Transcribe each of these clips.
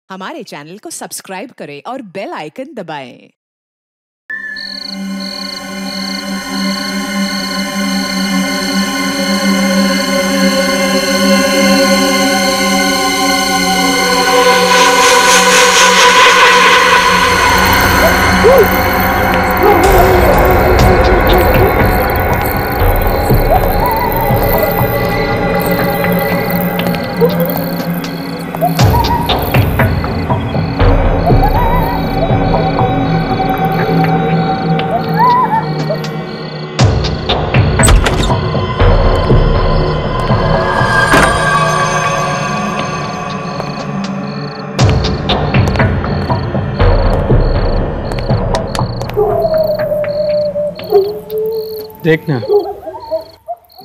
हमारे चैनल को सब्सक्राइब करें और बेल आइकन दबाएं। देखना,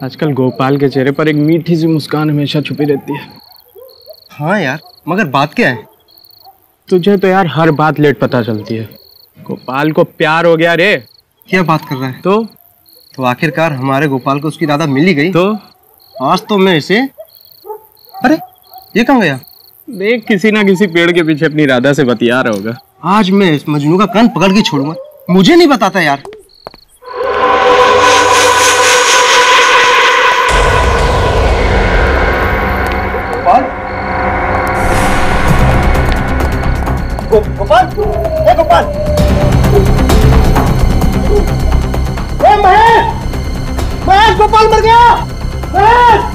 आजकल गोपाल के चेहरे पर एक मीठी सी मुस्कान हमेशा छुपी रहती है। हाँ यार, मगर बात क्या है? तुझे तो यार हर बात लेट पता चलती है। गोपाल को प्यार हो गया रे। क्या बात कर रहा है? तो आखिरकार हमारे गोपाल को उसकी राधा मिल ही गई। तो आज तो मैं इसे, अरे ये कहाँ गया? देख, किसी ना किसी पेड़ के पीछे अपनी राधा से बतिया रहा होगा। आज मैं इस मजनू का कान पकड़ के छोड़ूंगा। मुझे नहीं बताता यार। गोपाल, ए गोपाल, ए महेश, महेश, गोपाल मर गया। महेश,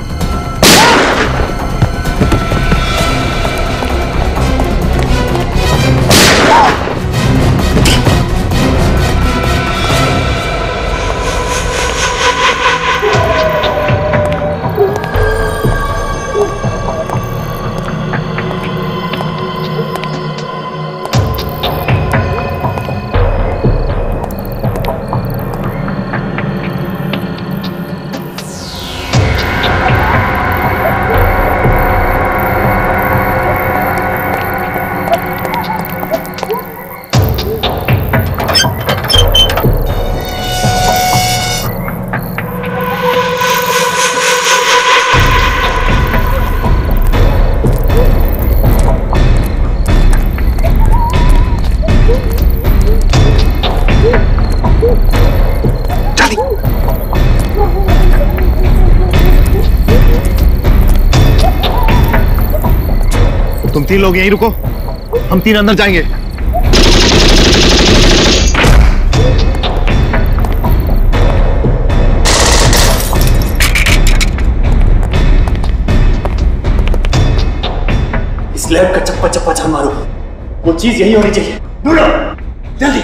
तुम तीन लोग यहीं रुको, हम तीन अंदर जाएंगे। इस लैब का चप्पा चप्पा छान मारो। वो चीज यही होनी चाहिए। ढूंढो जल्दी।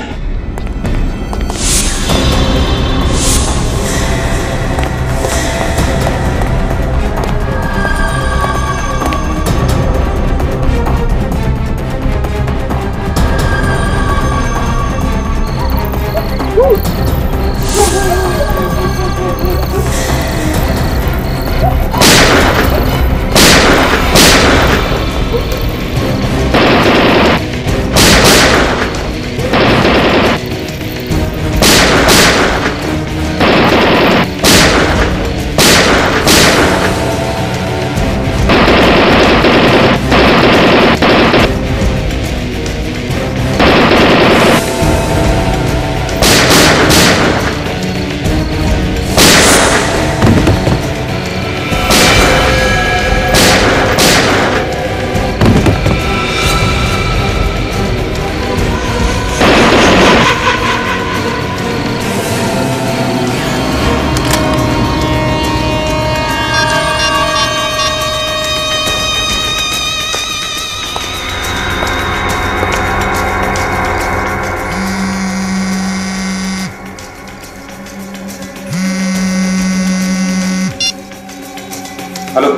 हेलो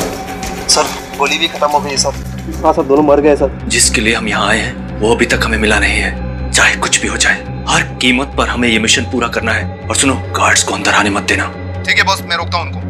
सर, गोली भी खत्म हो गई है सर। हाँ सर, दोनों मर गए सर। जिसके लिए हम यहाँ आए हैं वो अभी तक हमें मिला नहीं है। चाहे कुछ भी हो जाए, हर कीमत पर हमें ये मिशन पूरा करना है। और सुनो, गार्ड्स को अंदर आने मत देना। ठीक है बॉस, मैं रोकता हूं उनको।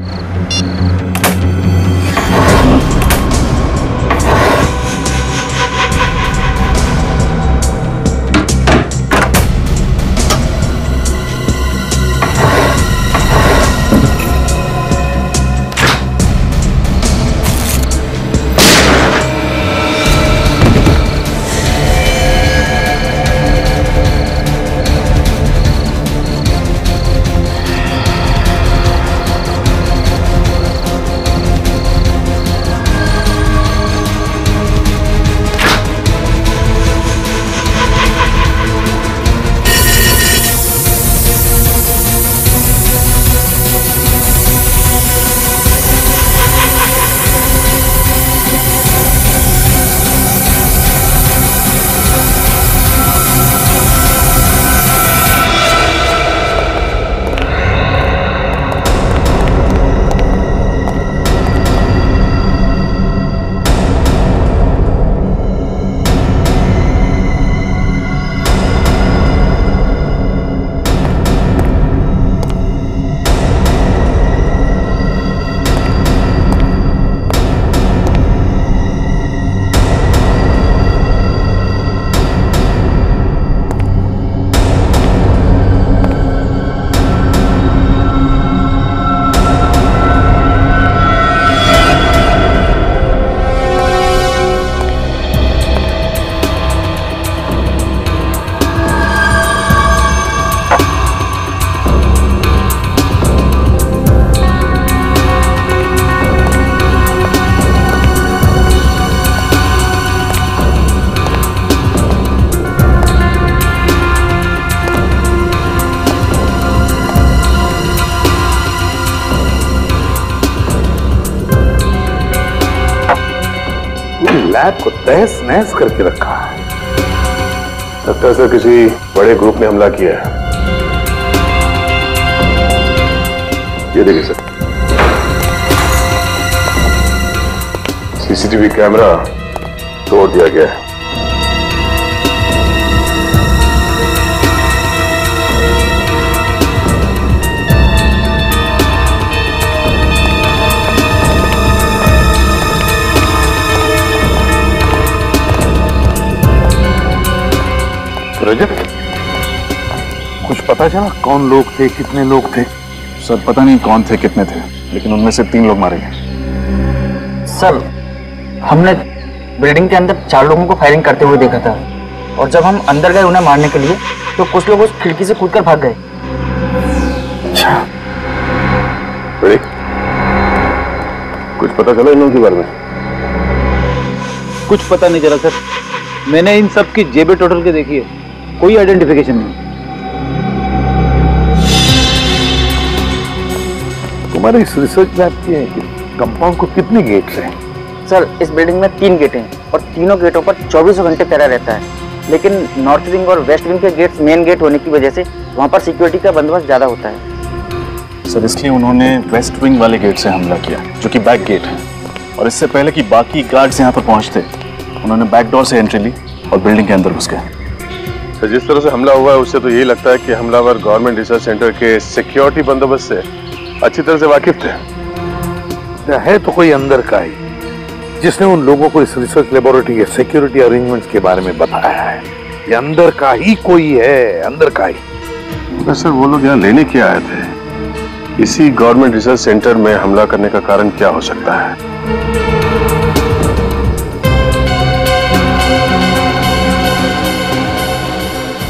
लैब को तहस नहस करके रखा है। लगता है सर किसी बड़े ग्रुप ने हमला किया है। ये देखिए सर, सीसीटीवी कैमरा तोड़ दिया गया है। रजत, कुछ पता चला कौन लोग थे, कितने लोग थे? सर पता नहीं कौन थे, कितने थे, लेकिन उनमें से 3 लोग मारे गए। सर हमने बिल्डिंग के अंदर 4 लोगों को फायरिंग करते हुए देखा था, और जब हम अंदर गए उन्हें मारने के लिए तो कुछ लोग उस खिड़की से कूदकर भाग गए। अच्छा, कुछ पता चला इन लोगों के बारे में? कुछ पता नहीं चला सर। मैंने इन सब की जेबें टोटल के देखी है, कोई आइडेंटिफिकेशन नहीं। तुम्हारे इस रिसर्च लैब के कंपाउंड को कितने गेट्स हैं? सर इस बिल्डिंग में 3 गेट हैं और तीनों गेटों पर 24 घंटे पहरा रहता है, लेकिन नॉर्थ विंग और वेस्ट विंग के गेट्स मेन गेट होने की वजह से वहां पर सिक्योरिटी का बंदोबस्त ज्यादा होता है। सर इसलिए उन्होंने वेस्ट विंग वाले गेट से हमला किया, जो कि बैक गेट है, और इससे पहले कि बाकी गार्ड्स यहाँ पर पहुंचते उन्होंने बैक डोर से एंट्री ली और बिल्डिंग के अंदर घुस गए। सर जिस तरह से हमला हुआ है उससे तो यही लगता है कि हमलावर गवर्नमेंट रिसर्च सेंटर के सिक्योरिटी बंदोबस्त से अच्छी तरह से वाकिफ थे। है तो कोई अंदर का ही जिसने उन लोगों को इस रिसर्च लेबोरेटरी के सिक्योरिटी अरेंजमेंट्स के बारे में बताया है। ये अंदर का ही कोई है, अंदर का ही। सर वो लोग यहाँ लेने क्या आए थे? इसी गवर्नमेंट रिसर्च सेंटर में हमला करने का कारण क्या हो सकता है?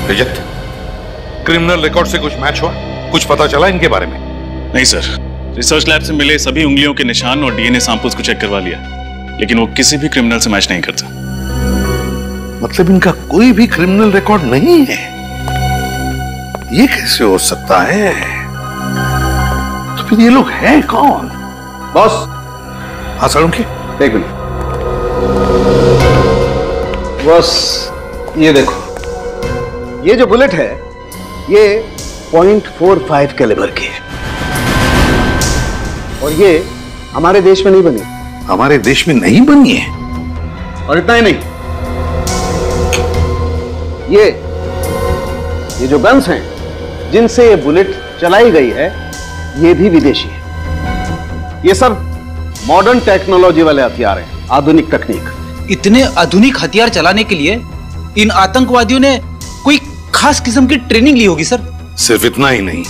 रजत, क्रिमिनल रिकॉर्ड से कुछ मैच हुआ? कुछ पता चला इनके बारे में? नहीं सर, रिसर्च लैब से मिले सभी उंगलियों के निशान और डीएनए सैंपल्स को चेक करवा लिया, लेकिन वो किसी भी क्रिमिनल से मैच नहीं करता। मतलब इनका कोई भी क्रिमिनल रिकॉर्ड नहीं है? ये कैसे हो सकता है? तो फिर ये लोग हैं कौन? बॉस, हाँ सालुंखे, एक मिनट। बॉस ये देखो, ये जो बुलेट है ये .45 कैलिबर की है, और ये हमारे देश में नहीं बनी। हमारे देश में नहीं बनी है? और इतना ही नहीं, ये जो गन्स हैं जिनसे ये बुलेट चलाई गई है ये भी विदेशी है। ये सब मॉडर्न टेक्नोलॉजी वाले हथियार हैं, आधुनिक तकनीक। इतने आधुनिक हथियार चलाने के लिए इन आतंकवादियों ने कोई खास किस्म की ट्रेनिंग ली होगी सर। सिर्फ इतना ही नहीं,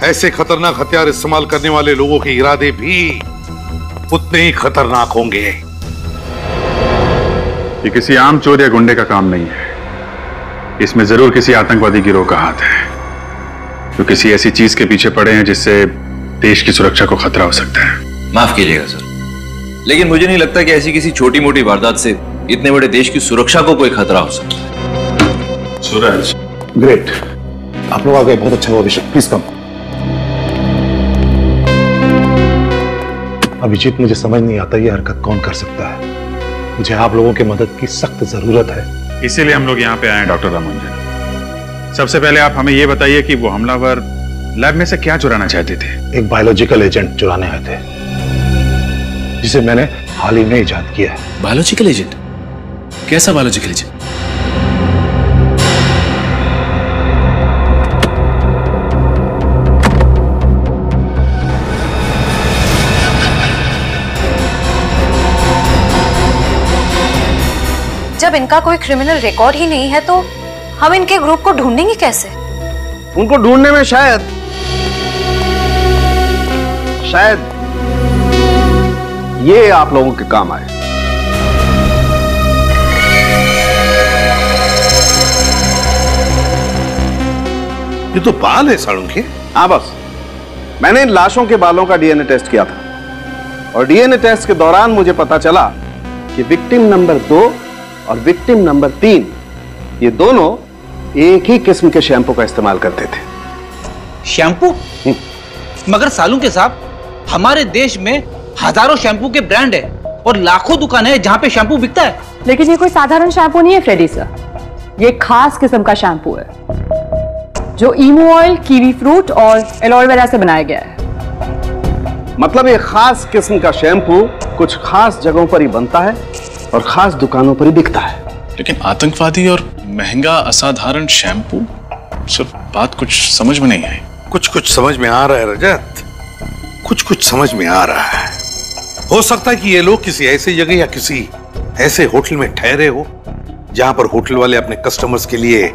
ऐसे खतरनाक हथियार इस्तेमाल करने वाले लोगों के इरादे भी उतने ही खतरनाक होंगे। ये किसी आम चोर या गुंडे का काम नहीं है, इसमें जरूर किसी आतंकवादी गिरोह का हाथ है, जो किसी ऐसी चीज के पीछे पड़े हैं जिससे देश की सुरक्षा को खतरा हो सकता है। माफ कीजिएगा सर, लेकिन मुझे नहीं लगता कि ऐसी किसी छोटी मोटी वारदात से इतने बड़े देश की सुरक्षा को कोई खतरा हो सकता है। सूरज, ग्रेट, आप लोग आ गए, बहुत अच्छा हुआ। अभिषेक प्लीज कम। अभिजीत, मुझे समझ नहीं आता ये हरकत कौन कर सकता है। मुझे आप लोगों की मदद की सख्त जरूरत है। इसीलिए हम लोग यहाँ पे आए हैं डॉक्टर रामानुजन। सबसे पहले आप हमें ये बताइए कि वो हमलावर लैब में से क्या चुराना चाहते थे? एक बायोलॉजिकल एजेंट चुराने आए थे, जिसे मैंने हाल ही में इजाद किया है। Biological agent? कैसा बायोलॉजिकल एजेंट? जब इनका कोई क्रिमिनल रिकॉर्ड ही नहीं है तो हम इनके ग्रुप को ढूंढेंगे कैसे? उनको ढूंढने में शायद ये आप लोगों के काम आए। ये तो बाल है सालुंखे। हाँ बस, मैंने इन लाशों के बालों का डीएनए टेस्ट किया था, और डीएनए टेस्ट के दौरान मुझे पता चला कि विक्टिम नंबर 2 और विक्टिम नंबर 3 ये दोनों एक ही किस्म के शैम्पू का इस्तेमाल करते थे। शैम्पू? मगर सालुंखे साहब, हमारे देश में हजारों शैम्पू के ब्रांड है और लाखों दुकानें हैं जहाँ पे शैम्पू बिकता है। लेकिन ये कोई साधारण शैम्पू नहीं है फ्रेडी सर, ये खास किस्म का शैम्पू है जो ईमो ऑयल, कीवी फ्रूट और एलोवेरा से बनाया गया है। मतलब ये खास किस्म का शैम्पू कुछ खास जगहों पर ही बनता है और खास दुकानों पर ही बिकता है। लेकिन आतंकवादी और महंगा असाधारण शैम्पू, सर बात कुछ समझ में नहीं आई। कुछ कुछ समझ में आ रहा है रजत, कुछ कुछ समझ में आ रहा है। हो सकता है कि ये लोग किसी ऐसी जगह या किसी ऐसे होटल में ठहरे हो जहां पर होटल वाले अपने कस्टमर्स के लिए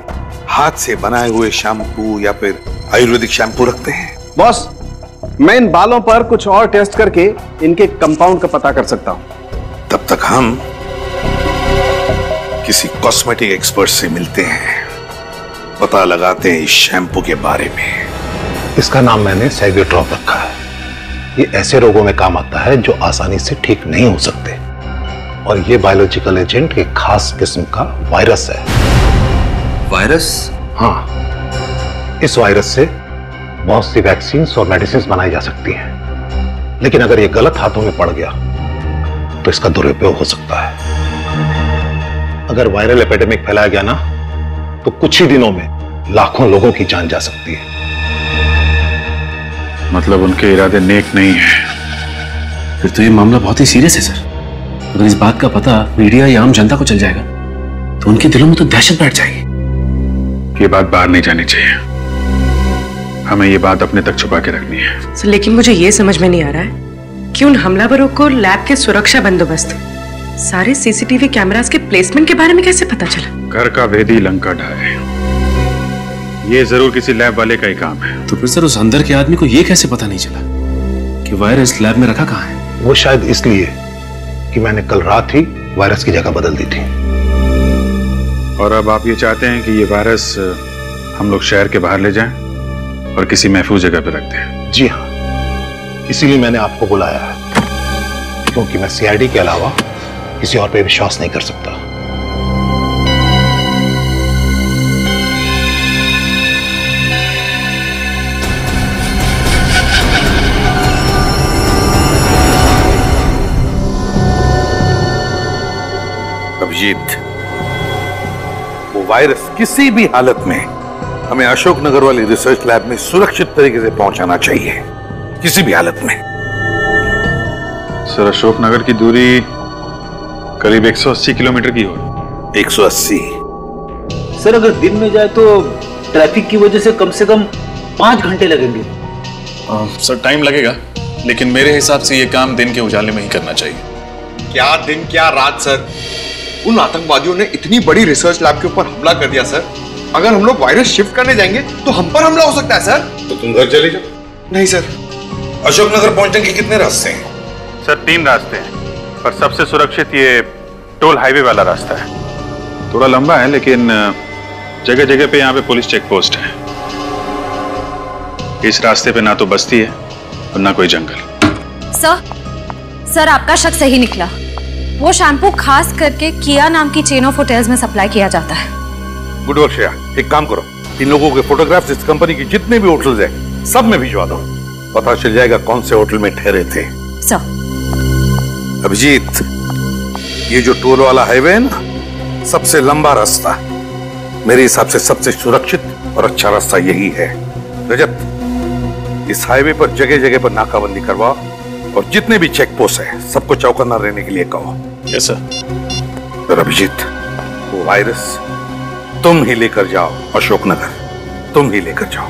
हाथ से बनाए हुए शैम्पू या फिर आयुर्वेदिक शैम्पू रखते हैं। बॉस, मैं इन बालों पर कुछ और टेस्ट करके इनके कंपाउंड का पता कर सकता हूं। तब तक हम किसी कॉस्मेटिक एक्सपर्ट से मिलते हैं, पता लगाते हैं इस शैम्पू के बारे में। इसका नाम मैंने सैग्यूट्रॉप रखा है। ये ऐसे रोगों में काम आता है जो आसानी से ठीक नहीं हो सकते, और ये बायोलॉजिकल एजेंट एक खास किस्म का वायरस है। वायरस? हाँ, इस वायरस से बहुत सी वैक्सीन और मेडिसिन बनाई जा सकती हैं, लेकिन अगर ये गलत हाथों में पड़ गया तो इसका दुरुपयोग हो सकता है। अगर वायरल एपिडेमिक फैलाया गया ना, तो कुछ ही दिनों में लाखों लोगों की जान जा सकती है। मतलब उनके इरादे नेक नहीं है। फिर तो ये मामला बहुत ही सीरियस है सर। अगर इस बात का पता मीडिया या आम जनता को चल जाएगा तो उनके दिलों में तो दहशत बैठ जाएगी। ये बात बाहर नहीं जानी चाहिए, हमें ये बात अपने तक छुपा के रखनी है। सर, लेकिन मुझे ये समझ में नहीं आ रहा है कि उन हमलावरों को लैब के सुरक्षा बंदोबस्त, सारे सीसीटीवी कैमरास के प्लेसमेंट के बारे में कैसे पता चला? घर का भेदी लंका ढाए, ये जरूर किसी लैब वाले का ही काम है। तो फिर सर उस अंदर के आदमी को ये कैसे पता नहीं चला कि वायरस लैब में रखा कहाँ है? वो शायद इसलिए कि मैंने कल रात ही वायरस की जगह बदल दी थी। और अब आप ये चाहते हैं कि ये वायरस हम लोग शहर के बाहर ले जाएं और किसी महफूज जगह पर रख दें? जी हाँ, इसीलिए मैंने आपको बुलाया है, क्योंकि मैं सीआईडी के अलावा किसी और पे विश्वास नहीं कर सकता। अभिजीत, वो वायरस किसी भी हालत में हमें अशोकनगर वाली रिसर्च लैब में सुरक्षित तरीके से पहुंचाना चाहिए, किसी भी हालत में। सर, अशोकनगर की दूरी करीब 180 किलोमीटर की हो। 180? सर, अगर दिन में जाए तो ट्रैफिक की वजह से कम 5 घंटे लगेंगे। सर, टाइम लगेगा, लेकिन मेरे हिसाब से ये काम दिन के उजाले में ही करना चाहिए। क्या दिन क्या रात सर, उन आतंकवादियों ने इतनी बड़ी रिसर्च लैब के ऊपर हमला कर दिया सर। अगर हम लोग वायरस शिफ्ट करने जाएंगे तो हम पर हमला हो सकता है सर। तो तुम घर चले जाओ। नहीं सर। अशोकनगर पहुंचने के कितने रास्ते हैं? सर, 3 रास्ते हैं, पर सबसे सुरक्षित ये टोल हाईवे वाला रास्ता है। थोड़ा लंबा है, लेकिन जगह जगह पे यहाँ पे पुलिस चेक पोस्ट है। इस रास्ते पे ना तो बस्ती है और ना कोई जंगल। सर, आपका शक सही निकला। वो शैम्पू खास करके किया नाम की चेन ऑफ होटल्स में सप्लाई किया जाता है। गुड वर्क श्रेया, एक काम करो, इन लोगों के फोटोग्राफ्स इस कंपनी की जितने भी होटल्स हैं सब में भिजवा दो, पता चल जाएगा कौन से होटल में ठहरे थे। सर। अभिजीत, ये जो टोल वाला हाईवे है ना, सबसे लंबा रास्ता, मेरे हिसाब से सबसे सुरक्षित और अच्छा रास्ता यही है। रजत, इस हाईवे पर जगह जगह पर नाकाबंदी करवाओ और जितने भी चेक पोस्ट है सबको चौकन्ना रहने के लिए कहो। Yes sir. और अभिजीत, वो वायरस तुम ही लेकर जाओ अशोकनगर, तुम ही लेकर जाओ।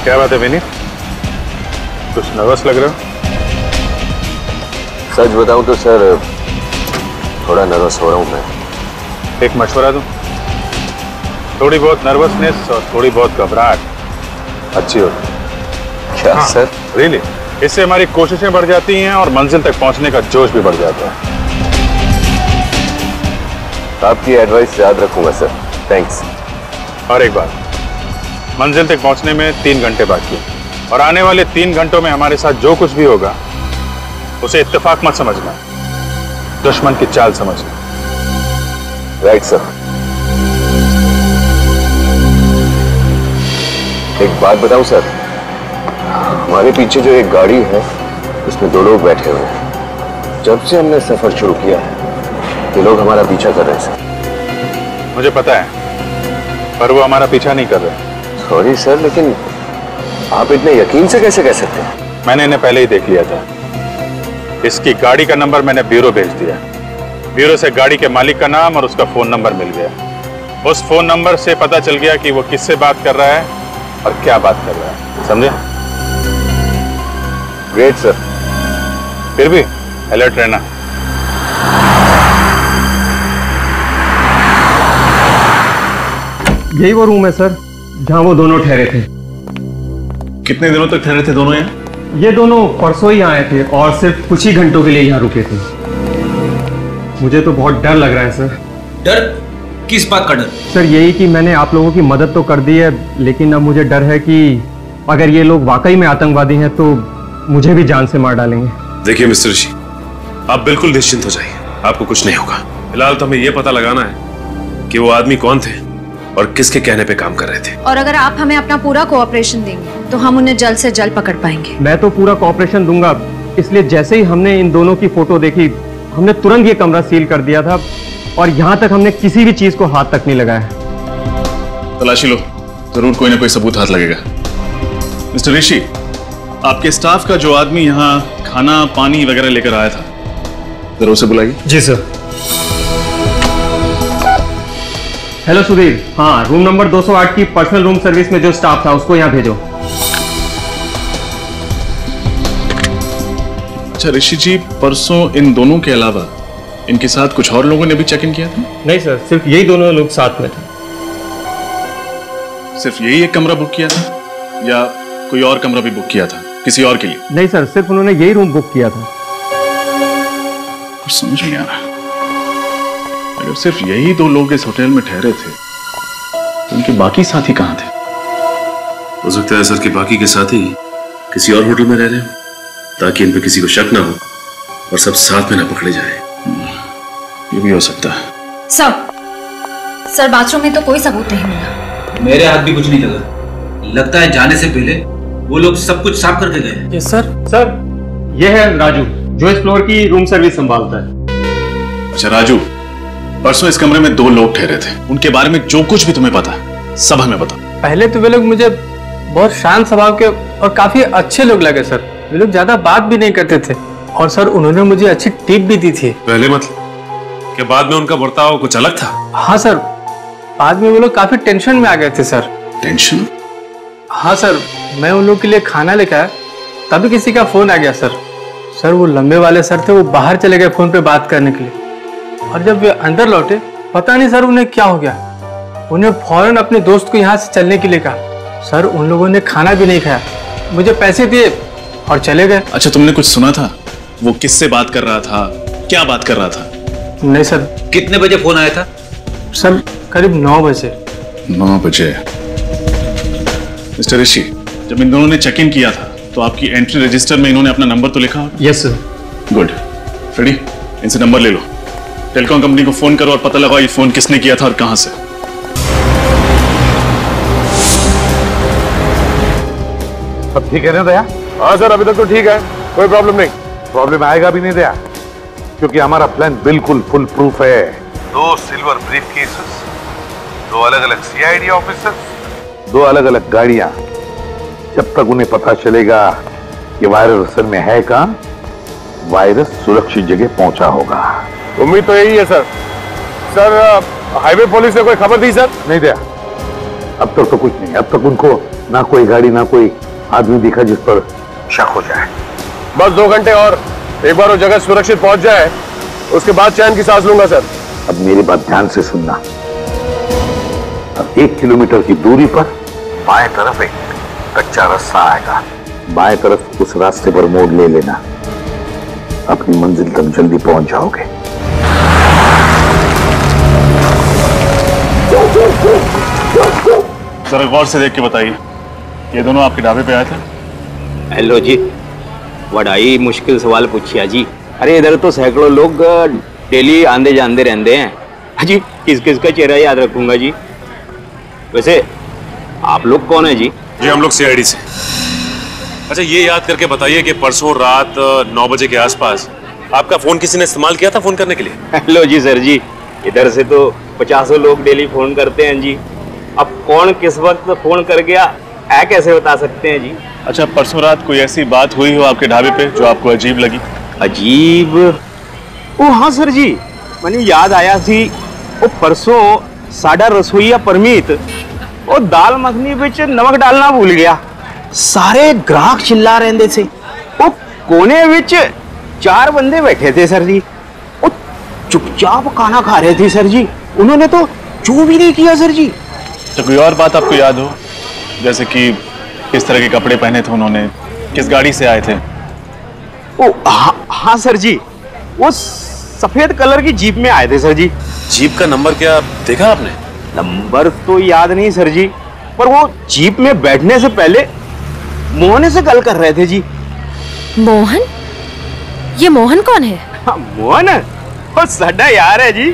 क्या बात है विनीत, कुछ नर्वस लग रहे हो? सच बताऊं तो सर, थोड़ा नर्वस हो रहा हूं मैं। एक मशवरा दूं? थोड़ी बहुत नर्वसनेस और थोड़ी बहुत घबराहट अच्छी होती है। क्या सर? रियली, इससे हमारी कोशिशें बढ़ जाती हैं और मंजिल तक पहुंचने का जोश भी बढ़ जाता है। आपकी एडवाइस याद रखूंगा सर, थैंक्स। और एक बात, मंजिल तक पहुंचने में 3 घंटे बाकी हैं। और आने वाले 3 घंटों में हमारे साथ जो कुछ भी होगा उसे इत्तेफाक मत समझना, दुश्मन की चाल समझना। Right sir. एक बात बताऊं सर, हमारे पीछे जो एक गाड़ी है उसमें 2 लोग बैठे हुए हैं। जब से हमने सफर शुरू किया है ये लोग हमारा पीछा कर रहे हैं सर। मुझे पता है, पर वो हमारा पीछा नहीं कर रहे। सॉरी सर, लेकिन आप इतने यकीन से कैसे कह सकते हैं? मैंने इन्हें पहले ही देख लिया था। इसकी गाड़ी का नंबर मैंने ब्यूरो भेज दिया। ब्यूरो से गाड़ी के मालिक का नाम और उसका फोन नंबर मिल गया। उस फोन नंबर से पता चल गया कि वो किससे बात कर रहा है और क्या बात कर रहा है। समझे? Great sir. फिर भी अलर्ट रहना। यही वो रूम है सर जहां वो दोनों ठहरे थे। कितने दिनों तक ठहरे थे दोनों यहाँ? ये दोनों परसों ही आए थे और सिर्फ कुछ ही घंटों के लिए यहाँ रुके थे। मुझे तो बहुत डर लग रहा है सर। डर? किस बात का डर? सर यही कि मैंने आप लोगों की मदद तो कर दी है, लेकिन अब मुझे डर है कि अगर ये लोग वाकई में आतंकवादी हैं तो मुझे भी जान से मार डालेंगे। देखिए मिस्टर ऋषि, आप बिल्कुल निश्चिंत हो जाइए, आपको कुछ नहीं होगा। फिलहाल तो हमें यह पता लगाना है कि वो आदमी कौन थे और किसके कहने पे काम कर रहे थे। और अगर आप हमें अपना पूरा कोऑपरेशन देंगे तो हम उन्हें जल्द से जल्द पकड़ पाएंगे। मैं तो पूरा कोऑपरेशन दूंगा, इसलिए जैसे ही हमने इन दोनों की फोटो देखी हमने तुरंत ये कमरा सील कर दिया था और यहाँ तक हमने किसी भी चीज को हाथ तक नहीं लगाया। तलाशी लो, जरूर कोई ना कोई सबूत हाथ लगेगा। मिस्टर ऋषि, आपके स्टाफ का जो आदमी यहाँ खाना पानी वगैरह लेकर आया था, जरा उसे बुलाइए। जी सर। हेलो सुधीर, हाँ रूम नंबर 208 की पर्सनल रूम सर्विस में जो स्टाफ था उसको यहाँ भेजो। अच्छा ऋषि जी, परसों इन दोनों के अलावा इनके साथ कुछ और लोगों ने भी चेक इन किया था? नहीं सर, सिर्फ यही दोनों लोग साथ में थे। सिर्फ यही एक कमरा बुक किया था या कोई और कमरा भी बुक किया था किसी और के लिए? नहीं सर, सिर्फ उन्होंने यही रूम बुक किया था। कुछ समझ नहीं आ रहा। अगर सिर्फ यही 2 लोग इस होटल में ठहरे थे तो उनके बाकी साथी कहां थे? हो सकता है सर कि बाकी के साथी किसी और होटल में रह रहे हो ताकि इन पे किसी को शक ना हो और सब साथ में ना पकड़े जाए। ये भी हो सकता है। सर बाथरूम में तो कोई सबूत नहीं मिला। मेरे हाथ भी कुछ नहीं लगा। लगता है जाने से पहले वो लोग सब कुछ साफ करके गए। Yes sir. सर ये है राजू जो इस फ्लोर की रूम सर्विस संभालता है। अच्छा राजू, परसों इस कमरे में 2 लोग ठहरे थे, उनके बारे में जो कुछ भी तुम्हें पता है सब हमें बता। पहले तो वे लोग मुझे बहुत शांत स्वभाव के और काफी अच्छे लोग लगे सर। वे लोग ज्यादा बात भी नहीं करते थे और सर उन्होंने मुझे अच्छी टिप भी दी थी। पहले मतलब कि बाद में उनका बर्ताव कुछ अलग था? हाँ सर, बाद में वो लोग काफी टेंशन में आ गए थे सर। टेंशन? हाँ सर, मैं उन लोग के लिए खाना लेकर आया तभी किसी का फोन आ गया सर। सर वो लंबे वाले सर थे, वो बाहर चले गए फोन पे बात करने के लिए और जब वे अंदर लौटे पता नहीं सर उन्हें क्या हो गया। उन्हें फौरन अपने दोस्त को यहाँ से चलने के लिए कहा। सर उन लोगों ने खाना भी नहीं खाया, मुझे पैसे दिए और चले गए। अच्छा तुमने कुछ सुना था? वो किससे बात कर रहा था, क्या बात कर रहा था? नहीं सर। कितने बजे फोन आया था? सर करीब 9 बजे। 9 बजे। मिस्टर ऋषि, जब इन दोनों ने चेक इन किया था तो आपकी एंट्री रजिस्टर में इन्होंने अपना नंबर तो लिखा? Yes sir. गुड। रेडी, इनसे नंबर ले लो, टेलीकॉम कंपनी को फोन करो और पता लगाओ ये फोन किसने किया था और कहां से। अब ठीक है ना दया? हाँ सर, अभी तक तो ठीक है, कोई प्रॉब्लम नहीं। प्रॉब्लम आएगा भी नहीं दया, क्योंकि हमारा प्लान बिल्कुल फुल प्रूफ है। 2 सिल्वर ब्रीफकेसेस, 2 अलग अलग सीआईडी ऑफिसर्स, 2 अलग अलग गाड़ियां। जब तक उन्हें पता चलेगा कि वायरस असल में है कहां, वायरस सुरक्षित जगह पहुंचा होगा। उम्मीद तो यही है सर। सर हाईवे पुलिस ने कोई खबर दी सर? नहीं दिया, अब तक तो कुछ नहीं। अब तक उनको ना कोई गाड़ी ना कोई आदमी दिखा जिस पर शक हो जाए। बस 2 घंटे और, एक बार वो जगह सुरक्षित पहुंच जाए उसके बाद चैन की सांस लूंगा सर। अब मेरी बात ध्यान से सुनना। अब 1 किलोमीटर की दूरी पर बाएं तरफ एक कच्चा रास्ता आएगा, बाएं तरफ उस रास्ते पर मोड़ ले लेना, अपनी मंजिल तक जल्दी पहुंच जाओगे। जरा गौर से देख के बताइए, ये दोनों आपके ढाबे पे आए थे? हेलो जी, बड़ाई मुश्किल सवाल पूछिया जी। अरे इधर तो सैकड़ों लोग डेली आंदे जाते रहते हैं जी, किस किस का चेहरा याद रखूंगा जी। वैसे आप लोग कौन है जी? जी हम लोग सीआईडी से। अच्छा ये याद करके बताइए कि परसों रात 9 बजे के आसपास आपका फोन किसी ने इस्तेमाल किया था फोन करने के लिए? हेलो जी सर जी, इधर से तो 50 लोग डेली फोन करते हैं जी। अब कौन किस वक्त फोन कर गया है कैसे बता सकते हैं जी? अच्छा परसों रात कोई ऐसी बात हुई हो आपके ढाबे पे जो आपको अजीब लगी? अजीब? ओ हाँ सर जी, मैंने याद आया थी। वो परसों साडा रसोईया परमीत वो दाल मखनी बिच नमक डालना भूल गया। सारे ग्राहक चिल्ला रहे थे। वो कोने विच 4 बंदे बैठे थे सर जी, वो चुपचाप खाना खा रहे थे सर जी। उन्होंने तो चू भी नहीं किया सर जी। तो कोई और बात आपको याद हो, जैसे कि किस तरह के कपड़े पहने थे उन्होंने, किस गाड़ी से आए थे? ओ हाँ सर जी, वो सफेद कलर की जीप में आए थे सर जी। जीप का नंबर क्या देखा आपने? नंबर तो याद नहीं सर जी, पर वो जीप में बैठने से पहले मोहन से कल कर रहे थे जी। मोहन? ये मोहन कौन है? हाँ, मोहन वो साडा यार है जी,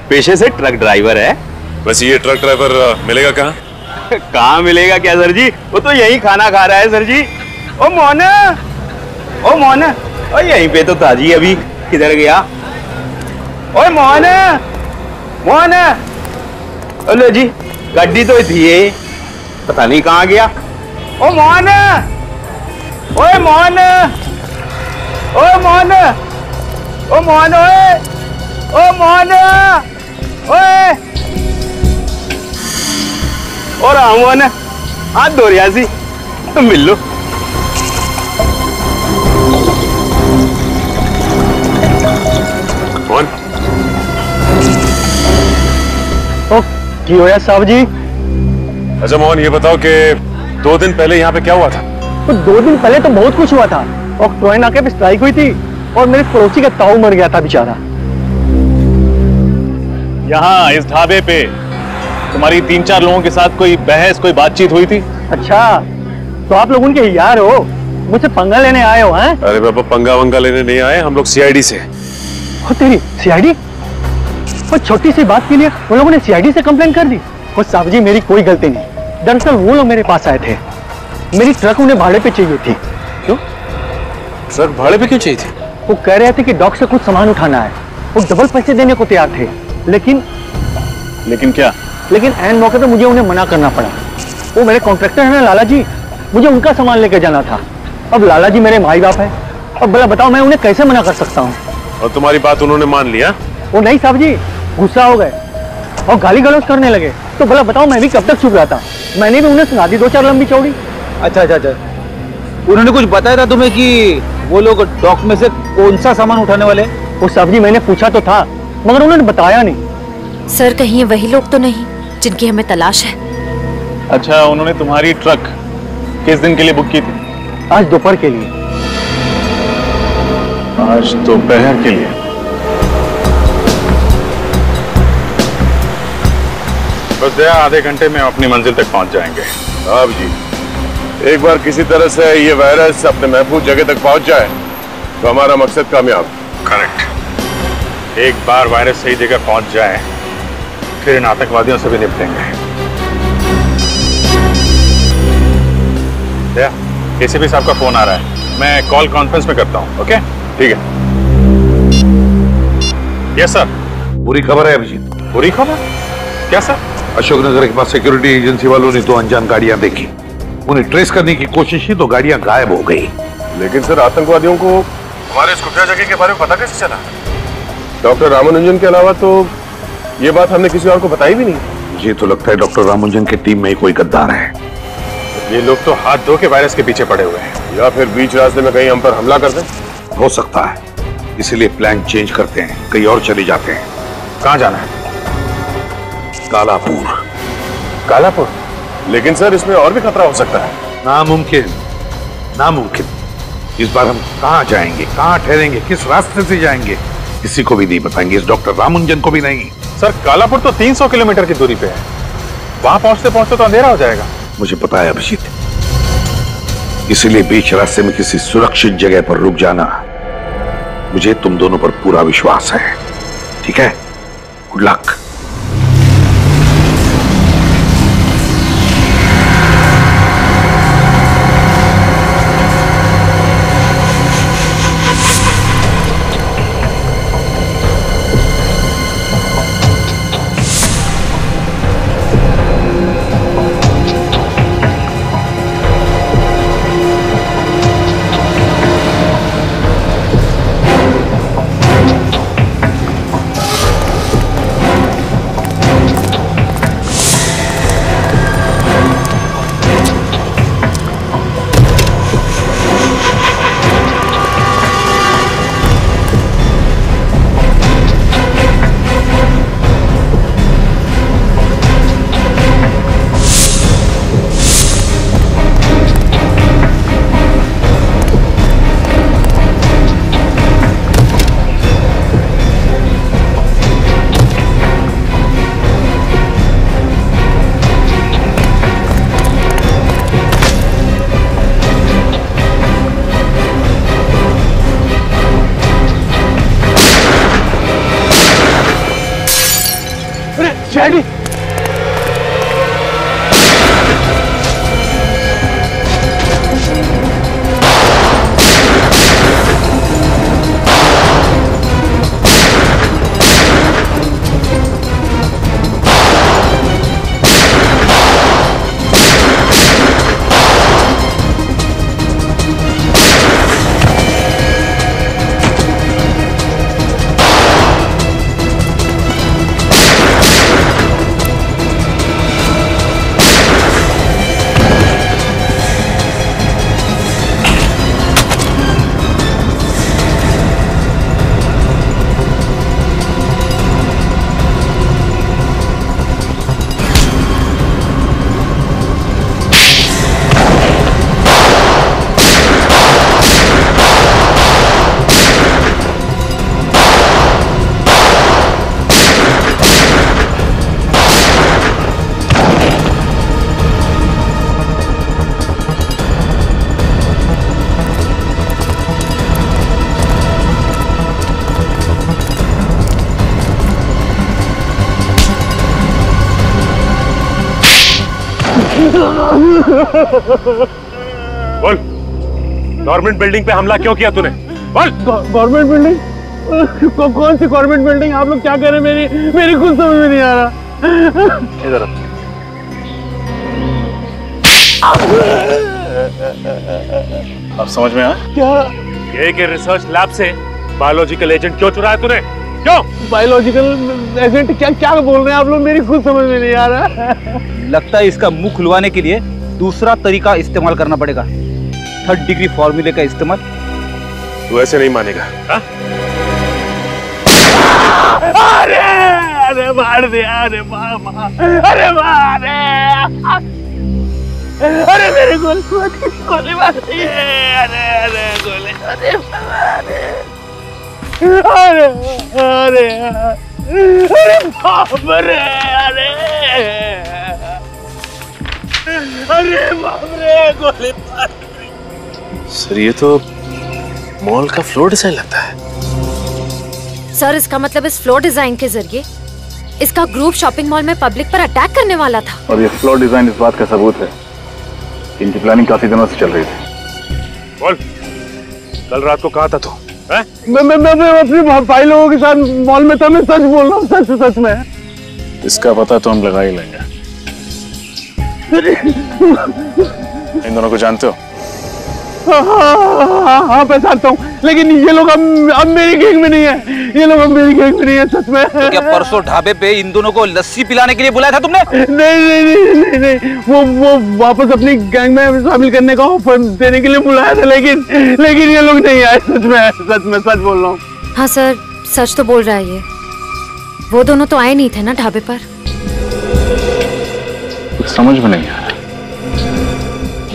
पेशे से ट्रक ड्राइवर है। वैसे ये ट्रक ड्राइवर मिलेगा कहाँ? कहाँ मिलेगा क्या सर जी, वो तो यही खाना खा रहा है सर जी। ओ मोहन, ओ मोहन, ओ यहीं पे तो था जी, अभी किधर गया? ओए मोहन, मोहन, हेलो जी, गाड़ी तो थी ये, पता नहीं कहाँ गया। ओ मोहन, ओए मोहन, ओए मोहन, ओ मोहन, ओए, ओ मोहन, ओए, और मोहन हाथ धो रहा सी, मिल लो। मोहन की होया साहब जी? अच्छा मोहन ये बताओ कि 2 दिन पहले यहाँ पे क्या हुआ था? तो 2 दिन पहले तो बहुत कुछ हुआ था। और ट्रेन नाके पे स्ट्राइक हुई थी और मेरे पड़ोसी का ताऊ मर गया था बेचारा। यहाँ इस ढाबे पे तुम्हारी 3-4 लोगों के साथ कोई बहस, कोई बातचीत हुई थी? अच्छा तो आप लोग उनके यार हो, मुझसे पंगा लेने आए हो? हैं? अरे बाबा पंगा वंगा लेने नहीं आए, हम लोग सीआईडी से। हो तेरी सीआईडी? वो छोटी सी बात के लिए उन लोगों ने सीआईडी से कंप्लेंट कर दी। वो साहब जी मेरी कोई गलती नहीं, दरअसल वो लोग मेरे पास आए थे, मेरी ट्रक उन्हें भाड़े पे चाहिए थी। क्यों? ट्रक भाड़े पे क्यों चाहिए थी? वो कह रहे थे कि डॉक से कुछ सामान उठाना है, वो डबल पैसे देने को तैयार थे, लेकिन क्या? लेकिन एन मौके पे मुझे उन्हें मना करना पड़ा। वो मेरे कॉन्ट्रैक्टर है ना लाला जी, मुझे उनका सामान लेकर जाना था। अब लाला जी मेरे माई बाप है, अब भला बताओ मैं उन्हें कैसे मना कर सकता हूँ? और तुम्हारी बात उन्होंने मान लिया? वो नहीं साहब जी, गुस्सा हो गए और गाली गलौज करने लगे। तो भला बताओ मैं भी कब तक चुप रहा था? मैंने भी उन्हें सुना दी 2-4 लंबी चौड़ी। अच्छा, उन्होंने कुछ बताया था तुम्हें कि वो लोग डॉक में से कौन सा सामान उठाने वाले? वो साहब जी मैंने पूछा तो था, मगर उन्होंने बताया नहीं। सर कहीं ये वही लोग तो नहीं जिनकी हमें तलाश है? अच्छा उन्होंने तुम्हारी ट्रक किस दिन के लिए बुक की थी? आज दोपहर के लिए। आज दोपहर के लिए? बस दया आधे घंटे में अपनी मंजिल तक पहुंच जाएंगे। अब जी एक बार किसी तरह से ये वायरस अपने महफूज जगह तक पहुंच जाए तो हमारा मकसद कामयाब। करेक्ट। एक बार वायरस सही जगह पहुंच जाए फिर इन आतंकवादियों से भी निपटेंगे। दया, एसीपी साहब का फोन आ रहा है, मैं कॉल कॉन्फ्रेंस में करता हूं। ओके ठीक है। Yes sir. बुरी खबर है अभिजीत। बुरी खबर? क्या सर? अशोकनगर के पास सिक्योरिटी एजेंसी वालों ने 2 अनजान गाड़ियां देखी, उन्हें ट्रेस करने की कोशिश की तो गाड़ियां गायब हो गई। लेकिन सर आतंकवादियों को हमारे इस खुफिया जगह के बारे में पता कैसे चला? डॉक्टर रामानुजन के अलावा तो ये बात हमने किसी और को बताई भी नहीं। मुझे तो लगता है डॉक्टर रामानुजन की टीम में ही कोई गद्दार है। ये लोग तो हाथ धो के वायरस के पीछे पड़े हुए हैं। या फिर बीच रास्ते में कहीं हम पर हमला कर दें? हो सकता है, इसलिए प्लान चेंज करते हैं, कहीं और चले जाते हैं। कहाँ जाना है? कालापुर। कालापुर? लेकिन सर इसमें और भी खतरा हो सकता है। नामुमकिन, नामुमकिन। इस बार हम कहाँ जाएंगे, कहाँ ठहरेंगे, किस रास्ते से जाएंगे, किसी को भी नहीं बताएंगे, इस डॉक्टर रामानुजन को भी नहीं। सर कालापुर तो 300 किलोमीटर की दूरी पे है, वहां पहुंचते पहुंचते तो अंधेरा हो जाएगा। मुझे पता है अभिजीत, इसीलिए बीच रास्ते में किसी सुरक्षित जगह पर रुक जाना। मुझे तुम दोनों पर पूरा विश्वास है, ठीक है? Good luck. डैडी बोल, गवर्नमेंट बिल्डिंग पे हमला क्यों किया तूने? बोल। Government building? कौन सी गवर्नमेंट बिल्डिंग? आप लोग क्या कह रहे हैं? मेरी कुछ समझ में नहीं आ रहा। इधर अब समझ में आया क्या? ये कि रिसर्च लैब से बायोलॉजिकल एजेंट क्यों चुराया तूने? क्यों? Biological agent? क्या क्या बोल रहे हैं आप लोग? मेरी खुद समझ में नहीं आ रहा। लगता है इसका मुंह खुलवाने के लिए दूसरा तरीका इस्तेमाल करना पड़ेगा, 3rd डिग्री फॉर्मूले का इस्तेमाल। तू ऐसे नहीं मानेगा। अरे अरे मार दिया, अरे मामा, अरे मार, अरे मेरे गोली मार दी, अरे अरे गोली, अरे अरे अरे अरे बाप रे, अरे अरे बाप रे, गोली मार। सर ये तो मॉल का फ्लोर डिजाइन लगता है। सर इसका मतलब इस फ्लोर डिजाइन के जरिए इसका ग्रुप शॉपिंग मॉल में पब्लिक पर अटैक करने वाला था। और ये फ्लोर डिजाइन इस बात का सबूत है कि इनकी प्लानिंग काफी दिनों से चल रही थी। बोल, कल रात को कहा था तू? मैं अपनी भाई लोगों के साथ मॉल में था। मैं सच बोल रहा हूँ, सच में। इसका पता तो हम लगा ही लेंगे। इन दोनों को जानते हो? हाँ पहचानता हूँ, लेकिन ये लोग अब मेरी गैंग में नहीं है। ये लोग अब मेरी गैंग में नहीं है, सच में। तो क्या परसों ढाबे पे इन दोनों को लस्सी पिलाने के लिए बुलाया था तुमने? नहीं, वो वापस अपनी गैंग में शामिल करने का ऑफर देने के लिए बुलाया था, लेकिन ये लोग नहीं आए। सच बोल रहा हूँ। हाँ सर, सच तो बोल रहा है ये। वो दोनों तो आए नहीं थे ना ढाबे पर। कुछ समझ में नहीं आ रहा।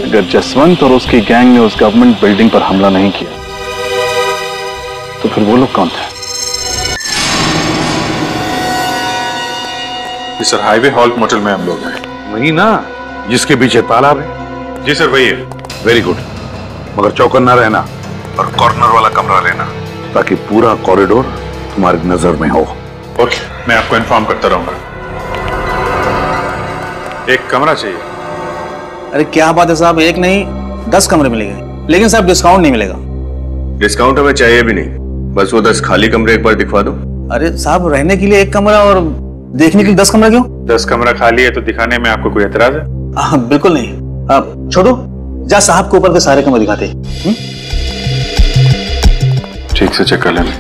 अगर जसवंत और उसकी गैंग ने उस गवर्नमेंट बिल्डिंग पर हमला नहीं किया तो फिर वो लोग कौन थे? सर हाईवे हॉल्ट मोटल में हम लोग हैं। वही ना जिसके पीछे तालाब है? जी सर वही है। Very good. मगर चौकन्ना रहना और कॉर्नर वाला कमरा लेना, ताकि पूरा कॉरिडोर तुम्हारी नजर में हो। ओके, मैं आपको इन्फॉर्म करता रहूंगा। एक कमरा चाहिए। अरे क्या बात है साहब, एक नहीं 10 कमरे मिलेंगे, लेकिन साहब डिस्काउंट नहीं मिलेगा। डिस्काउंट हमें चाहिए भी नहीं, बस वो 10 खाली कमरे एक बार दिखवा दो। अरे साहब, रहने के लिए एक कमरा और देखने के लिए 10 कमरा क्यों? 10 कमरा खाली है तो दिखाने में आपको कोई एतराज है? बिल्कुल नहीं। छोटू, जा साहब को ऊपर के सारे कमरे दिखाते। ठीक से चेक कर लेना।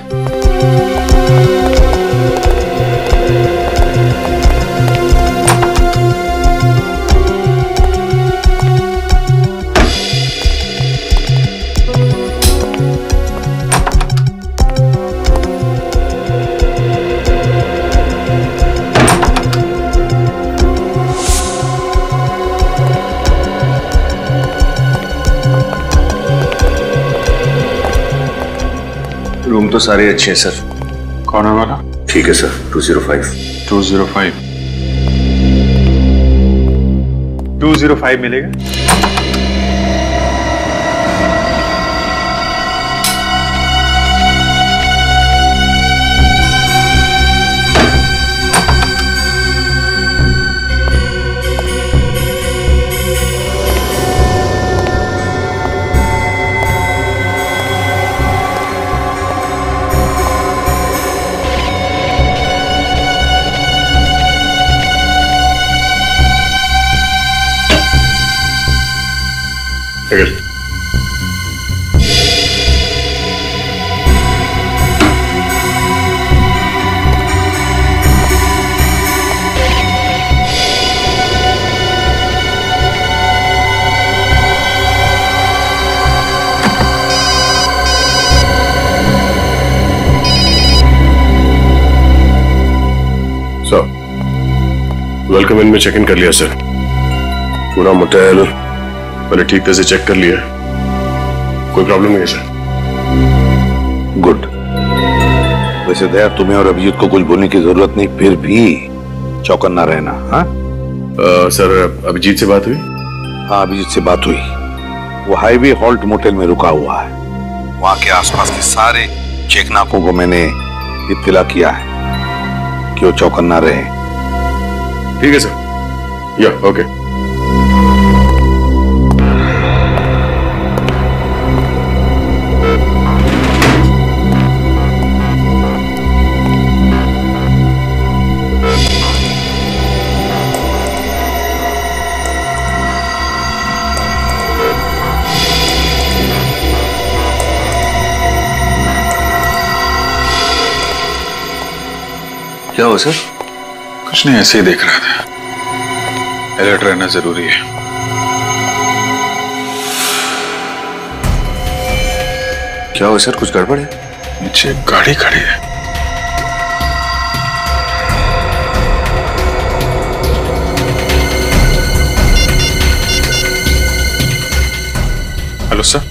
रूम तो सारे अच्छे हैं सर। कौन है वाला? ठीक है सर, 205। 205 मिलेगा। वेलकम इन में चेक इन कर लिया सर। पूरा मोटेल मैंने ठीक तरह से चेक कर लिया, कोई प्रॉब्लम नहीं है सर। गुड। वैसे दया, तुम्हें और अभिजीत को कुछ बोलने की जरूरत नहीं, फिर भी चौकन्ना रहना। हाँ सर, अभिजीत से बात हुई? हाँ, अभिजीत से बात हुई। वो हाईवे हॉल्ट मोटेल में रुका हुआ है। वहां के आसपास के सारे चेकनाकों को मैंने इत्तला किया है कि वो चौकन्ना रहे। ठीक है सर। या ओके। क्या हुआ सर? कुछ नहीं, ऐसे ही देख रहा था। अलर्ट रहना जरूरी है। क्या हुआ सर, कुछ गड़बड़ है? नीचे गाड़ी खड़ी है। Hello sir.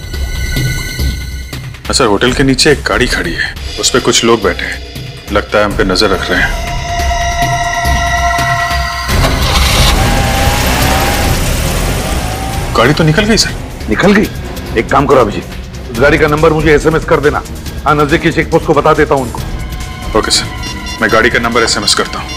सर, होटल के नीचे एक गाड़ी खड़ी है, उस पे कुछ लोग बैठे हैं, लगता है हम पे नजर रख रहे हैं। गाड़ी तो निकल गई सर। निकल गई? एक काम करो अभिजीत, उस गाड़ी का नंबर मुझे एसएमएस कर देना। हाँ, नजदीकी चेक पोस्ट को बता देता हूँ उनको। ओके सर, मैं गाड़ी का नंबर एसएमएस करता हूँ।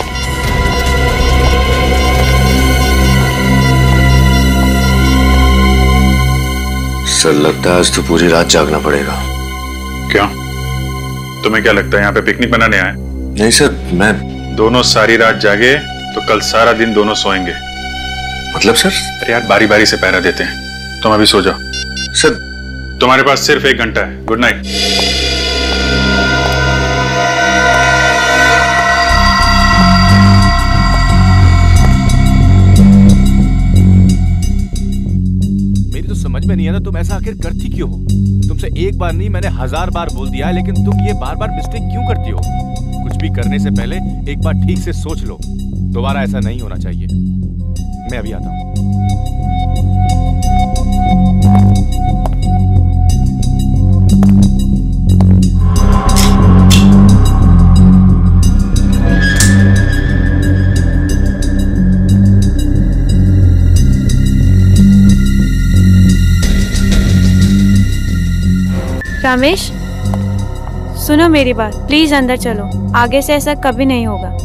सर, लगता है आज तो पूरी रात जागना पड़ेगा। क्यों? तुम्हें क्या लगता है यहाँ पे पिकनिक मनाने आए? नहीं सर, मैं दोनों सारी रात जागे तो कल सारा दिन दोनों सोएंगे। मतलब सर? अरे यार, बारी बारी से पहरा देते हैं। तुम अभी सो जाओ। सर, तुम्हारे पास सिर्फ 1 घंटा है। Good night. मेरी तो समझ में नहीं आता, तुम ऐसा आखिर करती क्यों हो? तुमसे एक बार नहीं, मैंने 1000 बार बोल दिया है, लेकिन तुम ये बार बार मिस्टेक क्यों करती हो? कुछ भी करने से पहले एक बार ठीक से सोच लो। दोबारा ऐसा नहीं होना चाहिए। मैं अभी आता हूं। रामेश, सुनो मेरी बात, प्लीज अंदर चलो, आगे से ऐसा कभी नहीं होगा।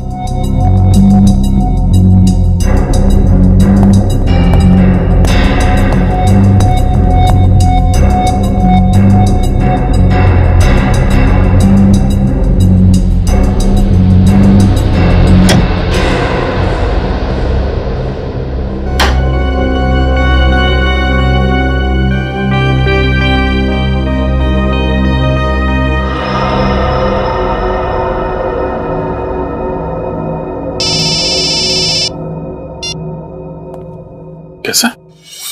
कैसा?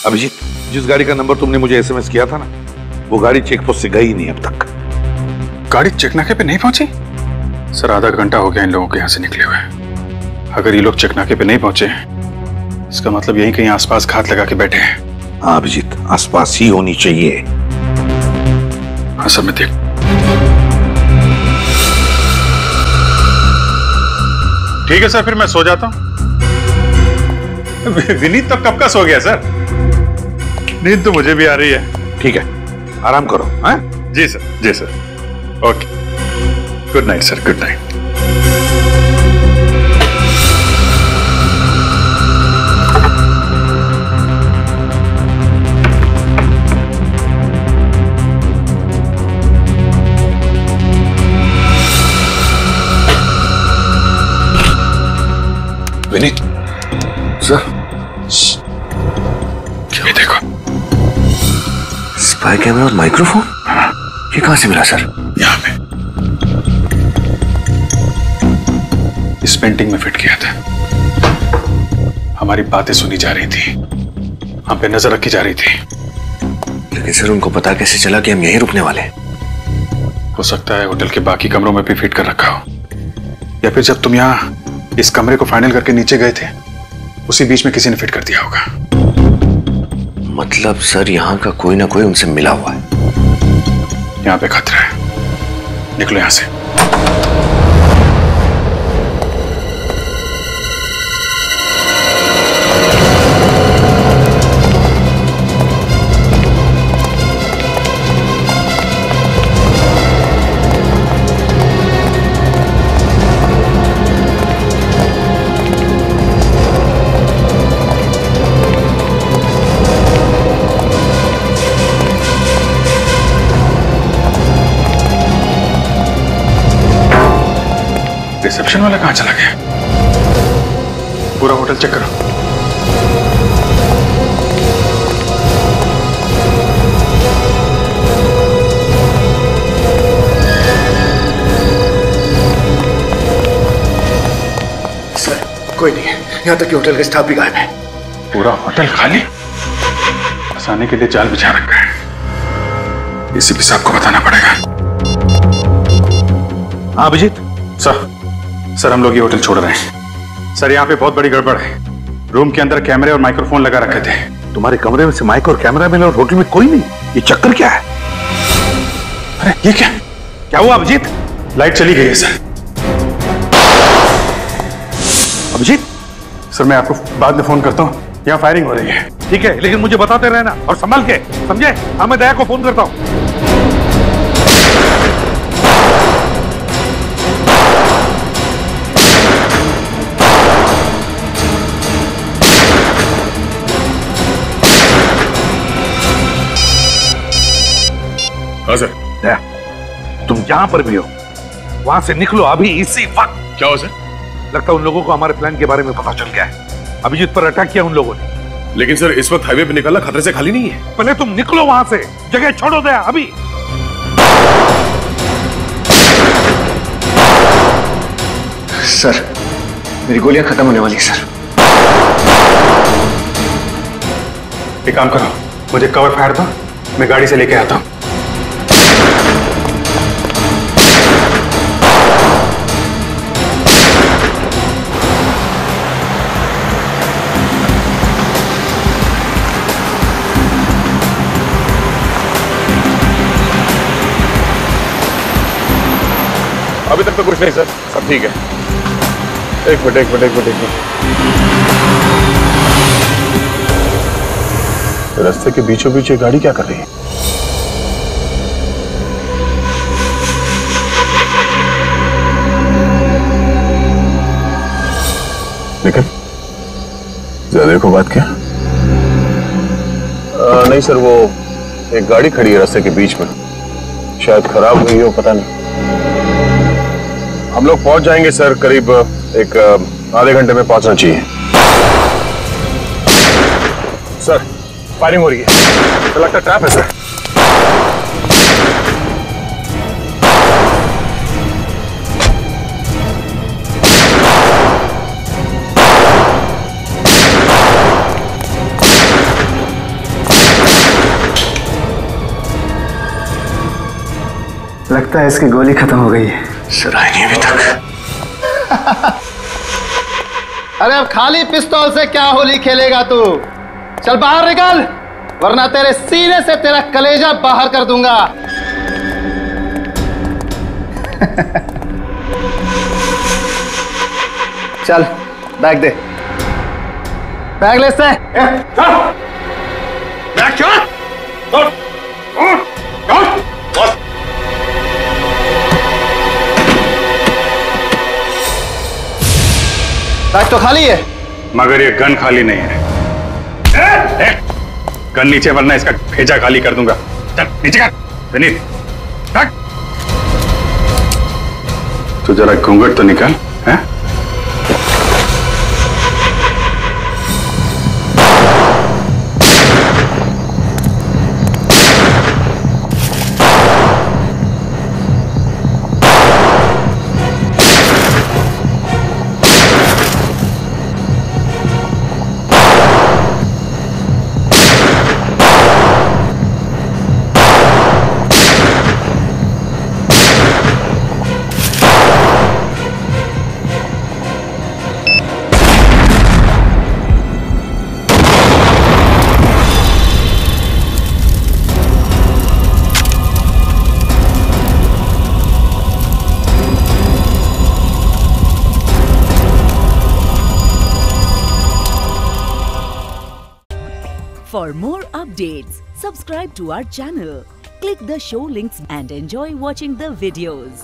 अभिजीत, जिस गाड़ी का नंबर तुमने मुझे एसएमएस किया था ना, वो गाड़ी चेकपोस्ट से गई नहीं अब तक। गाड़ी चेकनाके पे नहीं पहुंची? सर आधा घंटा हो गया इन लोगों के यहाँ से निकले हुए। अगर ये लोग चेकनाके पे नहीं पहुंचे, इसका मतलब यही कहीं आसपास घात लगा के बैठे हैं। हाँ अभिजीत, आसपास ही होनी चाहिए। हाँ सर, मैं देख। ठीक है सर, फिर मैं सो जाता हूँ। विनीत तो कब का सो गया सर? नींद तो मुझे भी आ रही है। ठीक है, आराम करो। हाँ जी सर, जी sir. Okay, good night sir, good night. Vineet sir, ये देखो, स्पाई कैमरा और माइक्रोफोन। ये कहां से मिला सर? यहाँ पे इस पेंटिंग में फिट किया था। हमारी बातें सुनी जा रही थी, हम पे नजर रखी जा रही थी। लेकिन सर उनको पता कैसे चला कि हम यहीं रुकने वाले हैं? हो सकता है होटल के बाकी कमरों में भी फिट कर रखा हो, या फिर जब तुम यहाँ इस कमरे को फाइनल करके नीचे गए थे, उसी बीच में किसी ने फिट कर दिया होगा। मतलब सर यहाँ का कोई ना कोई उनसे मिला हुआ है। यहाँ पे खतरा है, निकलो यहाँ से। रिसेप्शन वाला कहां चला गया? पूरा होटल चेक करो। सर कोई नहीं है, यहां तक कि होटल के स्टाफ भी गायब है। पूरा होटल खाली? फंसाने के लिए जाल बिछा रखा है। एसीपी साहब को बताना पड़ेगा। हाँ अभिजीत। सर हम लोग ये होटल छोड़ रहे हैं। सर यहाँ पे बहुत बड़ी गड़बड़ है। रूम के अंदर कैमरे और माइक्रोफोन लगा रखे थे। तुम्हारे कमरे में से माइक और कैमरा मिला और होटल में कोई नहीं? ये चक्कर क्या है? अरे ये क्या हुआ अभिजीत? लाइट चली गई है सर। अभिजीत सर मैं आपको बाद में फोन करता हूँ, यहाँ फायरिंग हो रही है। ठीक है, लेकिन मुझे बताते रहना और संभल के, समझे? हाँ मैं दया को फोन करता हूँ। हाँ सर। दया, तुम जहां पर भी हो वहां से निकलो अभी, इसी वक्त। क्या हो सर? लगता है उन लोगों को हमारे प्लान के बारे में पता चल गया है। अभिजीत पर अटैक किया उन लोगों ने। लेकिन सर इस वक्त हाईवे पे निकलना खतरे से खाली नहीं है। पहले तुम निकलो वहां से, जगह छोड़ो दया अभी। सर मेरी गोलियां खत्म होने वाली है सर। एक काम करो, मुझे कवर फायर दो, मैं गाड़ी से लेके आता हूँ। अभी तक तो कुछ नहीं सर, सब ठीक है। एक मिनट। रास्ते के बीचों बीच ये गाड़ी क्या कर रही है? निकल ज्यादा को बात क्या? नहीं सर, वो एक गाड़ी खड़ी है रास्ते के बीच में, शायद खराब हुई हो, पता नहीं। हम लोग पहुंच जाएंगे सर, करीब एक आधे घंटे में पहुंचना चाहिए। सर फायरिंग हो रही है, तो लगता है ट्रैप है सर। लगता है इसकी गोली खत्म हो गई है। सर आई नहीं अभी तक। अरे अब खाली पिस्तौल से क्या होली खेलेगा तू? चल बाहर निकल, वरना तेरे सीने से तेरा कलेजा बाहर कर दूंगा। चल बैग दे, बैग ले से। बैग चल। बैग तो खाली है, मगर ये गन खाली नहीं है। गन नीचे, वरना इसका भेजा खाली कर दूंगा। चल नीचे कर विनीत। तो जरा घूंघट तो निकाल है? For more updates, subscribe to our channel, click the show links and enjoy watching the videos.